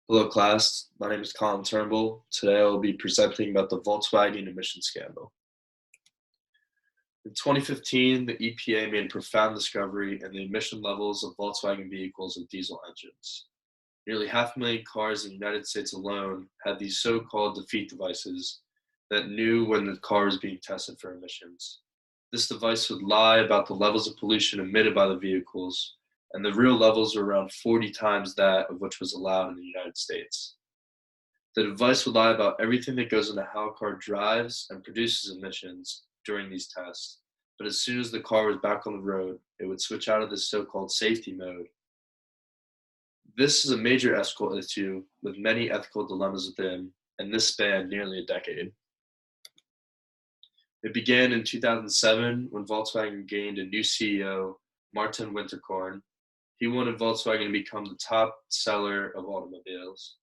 Hello, class. My name is Turnbull. Today I will be presenting about the Volkswagen emission scandal. In 2015, the EPA made a profound discovery in the emission levels of Volkswagen vehicles with diesel engines. Nearly 500,000 cars in the United States alone had these so-called defeat devices that knew when the car was being tested for emissions. This device would lie about the levels of pollution emitted by the vehicles, and the real levels were around 40 times that of which was allowed in the United States. The device would lie about everything that goes into how a car drives and produces emissions during these tests. But as soon as the car was back on the road, it would switch out of this so-called safety mode. This is a major ethical issue with many ethical dilemmas within, and this spanned nearly a decade. It began in 2007 when Volkswagen gained a new CEO, Martin Winterkorn. He wanted Volkswagen to become the top seller of automobiles.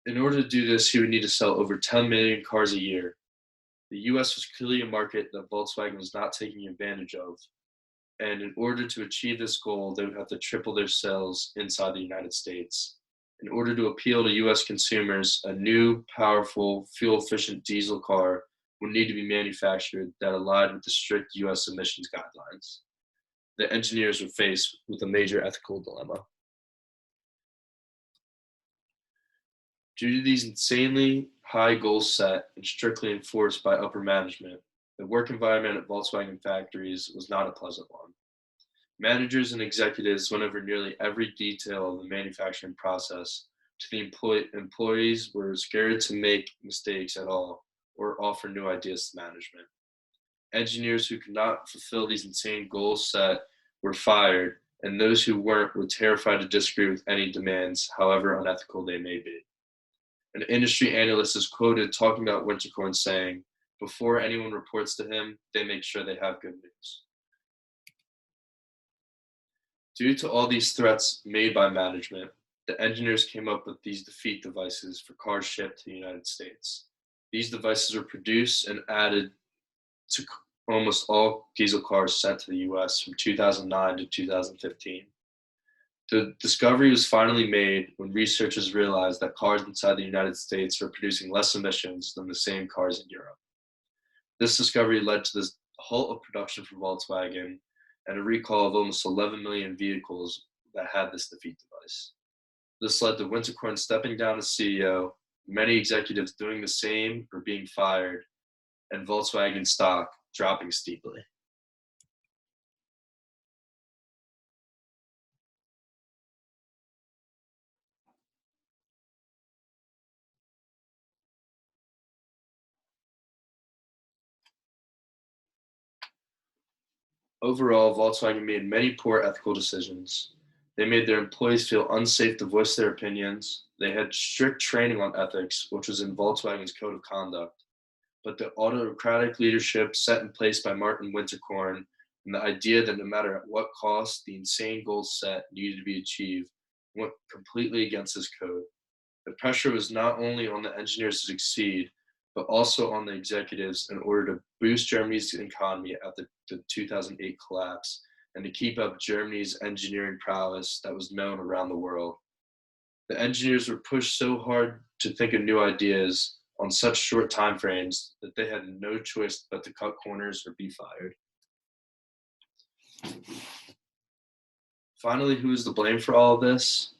In order to do this, he would need to sell over 10 million cars a year. The US was clearly a market that Volkswagen was not taking advantage of. And in order to achieve this goal, they would have to triple their sales inside the United States. In order to appeal to US consumers, a new, powerful, fuel-efficient diesel car would need to be manufactured that aligned with the strict US emissions guidelines. The engineers were faced with a major ethical dilemma. Due to these insanely high goals set and strictly enforced by upper management, the work environment at Volkswagen factories was not a pleasant one. Managers and executives went over nearly every detail of the manufacturing process to the employees were scared to make mistakes at all or offer new ideas to management. Engineers who could not fulfill these insane goals set were fired, and those who weren't were terrified to disagree with any demands, however unethical they may be. An industry analyst is quoted talking about Winterkorn saying, "Before anyone reports to him, they make sure they have good news." Due to all these threats made by management, the engineers came up with these defeat devices for cars shipped to the United States. These devices were produced and added to almost all diesel cars sent to the US from 2009 to 2015. The discovery was finally made when researchers realized that cars inside the United States were producing less emissions than the same cars in Europe. This discovery led to the halt of production for Volkswagen and a recall of almost 11 million vehicles that had this defeat device. This led to Winterkorn stepping down as CEO, many executives doing the same or being fired, and Volkswagen stock dropping steeply. Overall, Volkswagen made many poor ethical decisions. They made their employees feel unsafe to voice their opinions. They had strict training on ethics, which was in Volkswagen's code of conduct. But the autocratic leadership set in place by Martin Winterkorn and the idea that no matter at what cost the insane goals set needed to be achieved went completely against this code. The pressure was not only on the engineers to succeed, but also on the executives in order to boost Germany's economy after the 2008 collapse and to keep up Germany's engineering prowess that was known around the world. The engineers were pushed so hard to think of new ideas on such short time frames that they had no choice but to cut corners or be fired. Finally, who is to blame for all of this?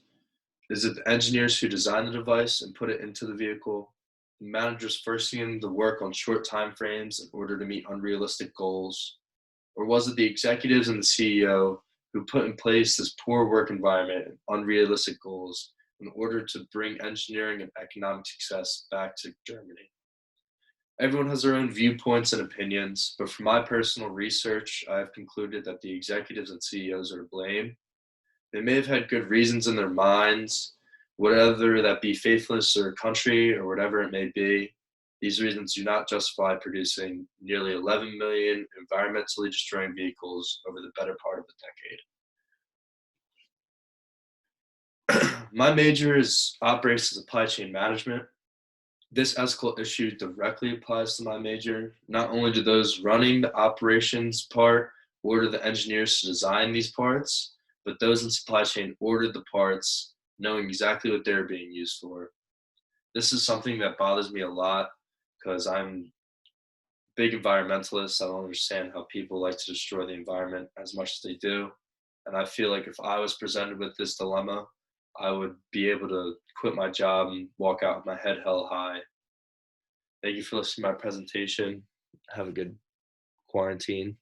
Is it the engineers who designed the device and put it into the vehicle? The managers forcing them to work on short time frames in order to meet unrealistic goals? Or was it the executives and the CEO who put in place this poor work environment and unrealistic goals in order to bring engineering and economic success back to Germany? Everyone has their own viewpoints and opinions, but from my personal research, I have concluded that the executives and CEOs are to blame. They may have had good reasons in their minds, whether that be faithfulness to their country or whatever it may be. These reasons do not justify producing nearly 11 million environmentally destroying vehicles over the better part of a decade. My major is operations and supply chain management. This ethical issue directly applies to my major. Not only do those running the operations part order the engineers to design these parts, but those in supply chain ordered the parts knowing exactly what they're being used for. This is something that bothers me a lot because I'm a big environmentalist. I don't understand how people like to destroy the environment as much as they do. And I feel like if I was presented with this dilemma, I would be able to quit my job and walk out with my head held high. Thank you for listening to my presentation. Have a good quarantine.